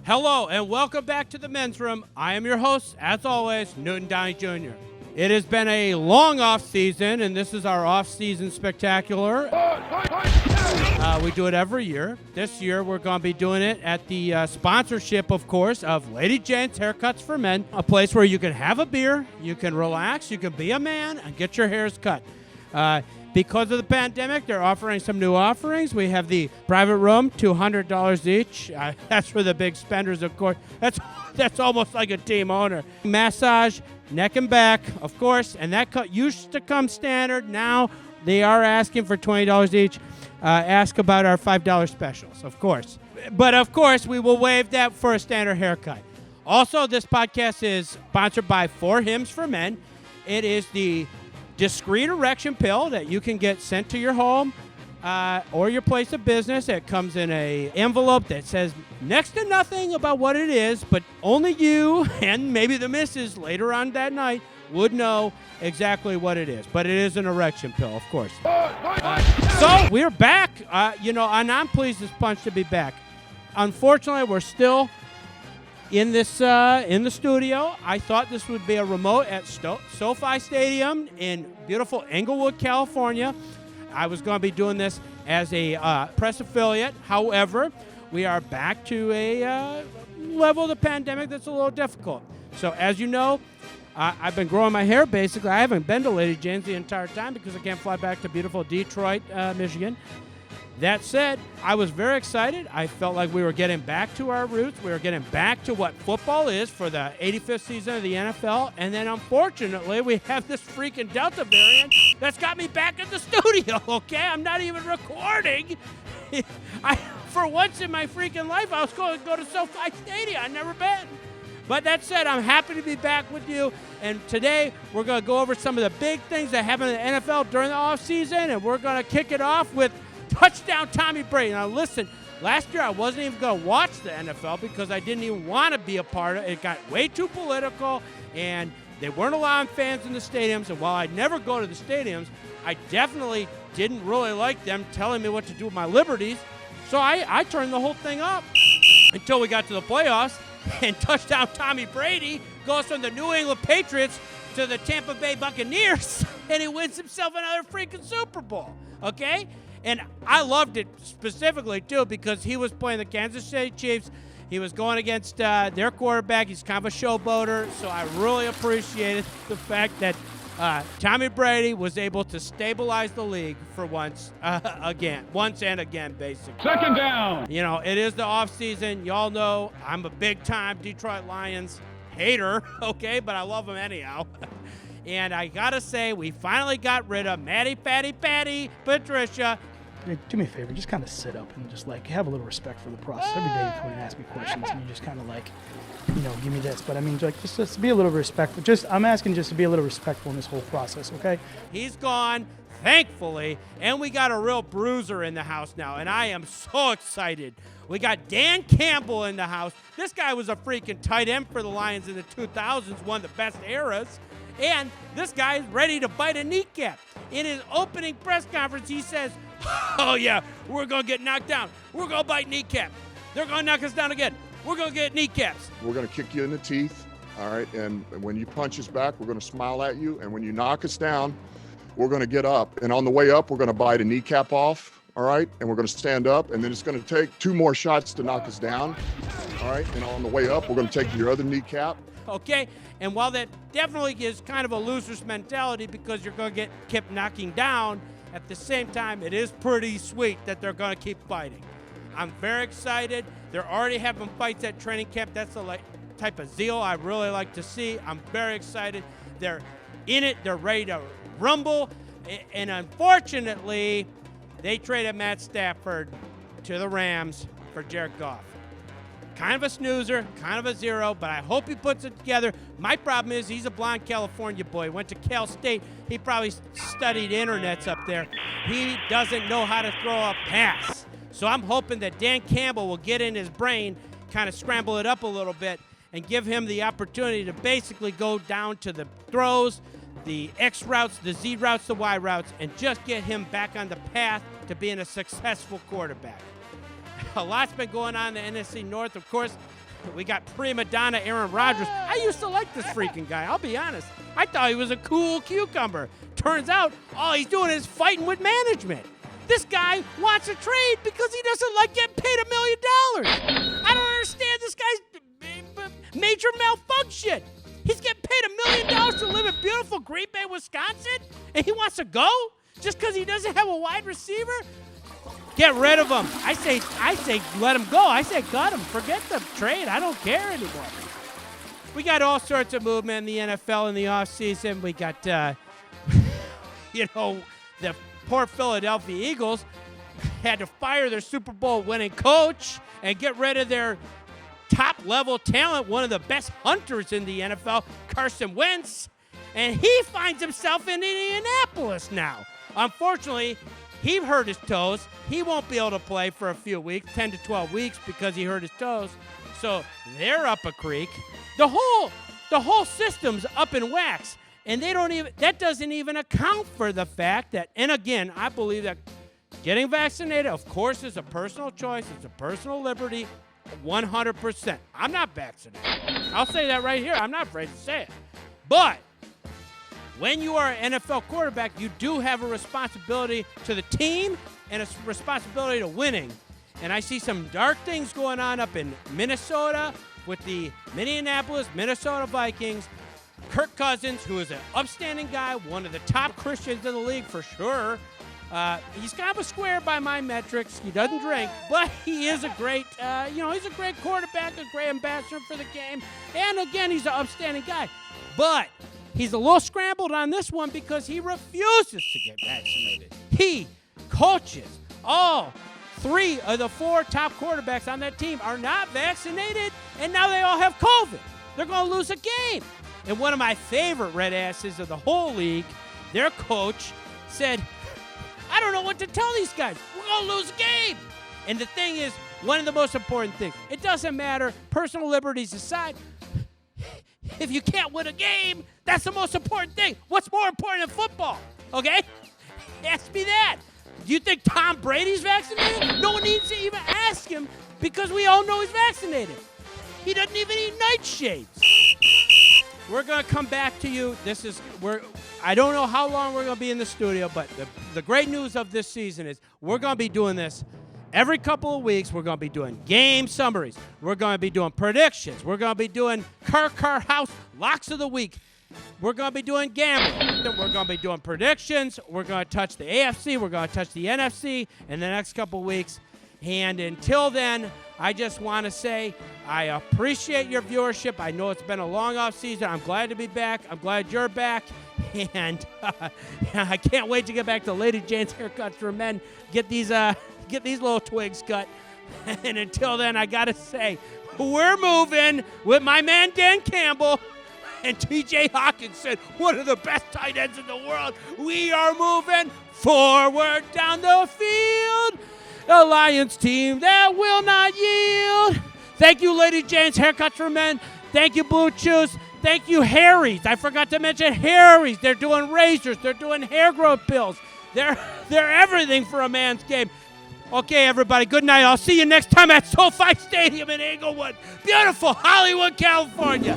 Hello and welcome back to the men's room. I am your host, as always, Newton Downey Jr. It has been a long off season, and this is our off-season spectacular. We do it every year. This year, we're going to be doing it at the sponsorship, of course, of Lady Jane's Haircuts for Men, a place where you can have a beer, you can relax, you can be a man, and get your hairs cut. Because of the pandemic, they're offering some new offerings. We have the private room, $200 each. That's for the big spenders, of course. That's almost like a team owner. Massage, neck and back, of course, and that used to come standard. Now they are asking for $20 each. Ask about our $5 specials, of course. But, of course, we will waive that for a standard haircut. Also, this podcast is sponsored by 4 Hims for Men. It is the discreet erection pill that you can get sent to your home or your place of business. It comes in an envelope that says next to nothing about what it is, but only you and maybe the missus later on that night would know exactly what it is. But it is an erection pill, of course. So we're back, and I'm pleased as punch to be back. Unfortunately, we're still in this in the studio. I thought this would be a remote at SoFi Stadium in beautiful Englewood, California. I was going to be doing this as a press affiliate. However, we are back to a level of the pandemic that's a little difficult. So as you know, I've been growing my hair, basically. I haven't been to Lady Jane's the entire time because I can't fly back to beautiful Detroit, Michigan. That said, I was very excited. I felt like we were getting back to our roots. We were getting back to what football is for the 85th season of the NFL. And then, unfortunately, we have this freaking Delta variant that's got me back in the studio, okay? I'm not even recording. For once in my freaking life, I was going to go to SoFi Stadium. I've never been. But that said, I'm happy to be back with you. And today, we're going to go over some of the big things that happen in the NFL during the offseason. And we're going to kick it off with touchdown Tommy Brady. Now listen, last year I wasn't even going to watch the NFL because I didn't even want to be a part of it. It got way too political, and they weren't allowing fans in the stadiums. And while I'd never go to the stadiums, I definitely didn't really like them telling me what to do with my liberties. So I turned the whole thing up until we got to the playoffs, and touchdown Tommy Brady goes from the New England Patriots to the Tampa Bay Buccaneers, and he wins himself another freaking Super Bowl, okay? And I loved it specifically, too, because he was playing the Kansas City Chiefs. He was going against their quarterback. He's kind of a showboater, so I really appreciated the fact that Tommy Brady was able to stabilize the league for once and again, basically. Second down. You know, it is the offseason. Y'all know I'm a big-time Detroit Lions hater, okay, but I love them anyhow. And I got to say, we finally got rid of Patty, Patricia. Do me a favor, just kind of sit up and just have a little respect for the process. Every day you come and ask me questions and you just kind of give me this. But I mean, just be a little respectful. I'm asking just to be a little respectful in this whole process, okay? He's gone, thankfully, and we got a real bruiser in the house now, and I am so excited. We got Dan Campbell in the house. This guy was a freaking tight end for the Lions in the 2000s, one of the best eras. And this guy is ready to bite a kneecap. In his opening press conference, he says, oh, yeah, we're going to get knocked down. We're going to bite kneecap. They're going to knock us down again. We're going to get kneecaps. We're going to kick you in the teeth, all right? And when you punch us back, we're going to smile at you. And when you knock us down, we're going to get up. And on the way up, we're going to bite a kneecap off, all right? And we're going to stand up. And then it's going to take 2 more shots to knock us down, all right? And on the way up, we're going to take your other kneecap. Okay, and while that definitely is kind of a loser's mentality because you're going to get kept knocking down, at the same time, it is pretty sweet that they're going to keep fighting. I'm very excited. They're already having fights at training camp. That's the type of zeal I really like to see. I'm very excited. They're in it. They're ready to rumble. And unfortunately, they traded Matt Stafford to the Rams for Jared Goff. Kind of a snoozer, kind of a zero, but I hope he puts it together. My problem is he's a blonde California boy. Went to Cal State. He probably studied internets up there. He doesn't know how to throw a pass. So I'm hoping that Dan Campbell will get in his brain, kind of scramble it up a little bit, and give him the opportunity to basically go down to the throws, the X routes, the Z routes, the Y routes, and just get him back on the path to being a successful quarterback. A lot's been going on in the NFC North. Of course, We got Prima, Donna, Aaron Rodgers. I used to like this freaking guy, I'll be honest. I thought he was a cool cucumber. Turns out all he's doing is fighting with management. This guy wants a trade because he doesn't like getting paid $1 million. I don't understand this guy's major malfunction. He's getting paid $1 million to live in beautiful Green Bay, Wisconsin, and he wants to go just because he doesn't have a wide receiver? Get rid of him. I say let him go. I say cut him. Forget the trade. I don't care anymore. We got all sorts of movement in the NFL in the offseason. We got, the poor Philadelphia Eagles had to fire their Super Bowl winning coach and get rid of their top-level talent, one of the best hunters in the NFL, Carson Wentz, and he finds himself in Indianapolis now. Unfortunately, he hurt his toes. He won't be able to play for a few weeks, 10 to 12 weeks, because he hurt his toes. So they're up a creek. The whole system's up in wax, and that doesn't even account for the fact that, and again, I believe that getting vaccinated, of course, is a personal choice. It's a personal liberty. 100%. I'm not vaccinated. I'll say that right here. I'm not afraid to say it. But when you are an NFL quarterback, you do have a responsibility to the team and a responsibility to winning. And I see some dark things going on up in Minnesota with the Minnesota Vikings. Kirk Cousins, who is an upstanding guy, one of the top Christians in the league for sure. He's kind of a square by my metrics. He doesn't drink, but he is a great, he's a great quarterback, a great ambassador for the game. And again, he's an upstanding guy. But he's a little scrambled on this one because he refuses to get vaccinated. He coaches all 3 of the 4 top quarterbacks on that team are not vaccinated, and now they all have COVID. They're going to lose a game. And one of my favorite red asses of the whole league, their coach, said, I don't know what to tell these guys. We're going to lose a game. And the thing is, one of the most important things, it doesn't matter, personal liberties aside, if you can't win a game, that's the most important thing. What's more important than football? Okay? Ask me that. Do you think Tom Brady's vaccinated? No one needs to even ask him because we all know he's vaccinated. He doesn't even eat nightshades. We're going to come back to you. I don't know how long we're going to be in the studio, but the great news of this season is we're going to be doing this every couple of weeks. We're going to be doing game summaries. We're going to be doing predictions. We're going to be doing Car House Locks of the Week. We're going to be doing gambling. We're going to be doing predictions. We're going to touch the AFC. We're going to touch the NFC in the next couple of weeks. And until then, I just want to say I appreciate your viewership. I know it's been a long off season. I'm glad to be back. I'm glad you're back. And I can't wait to get back to Lady Jane's Haircuts for Men. Get these little twigs cut. And until then, I got to say, we're moving with my man Dan Campbell and TJ Hawkinson, one of the best tight ends in the world. We are moving forward down the field. The Lions team that will not yield. Thank you, Lady Jane's Haircuts for Men. Thank you, Blue Chews. Thank you, Harry's. I forgot to mention Harry's. They're doing razors. They're doing hair growth pills. They're everything for a man's game. Okay, everybody, good night. I'll see you next time at SoFi Stadium in Inglewood. Beautiful Hollywood, California.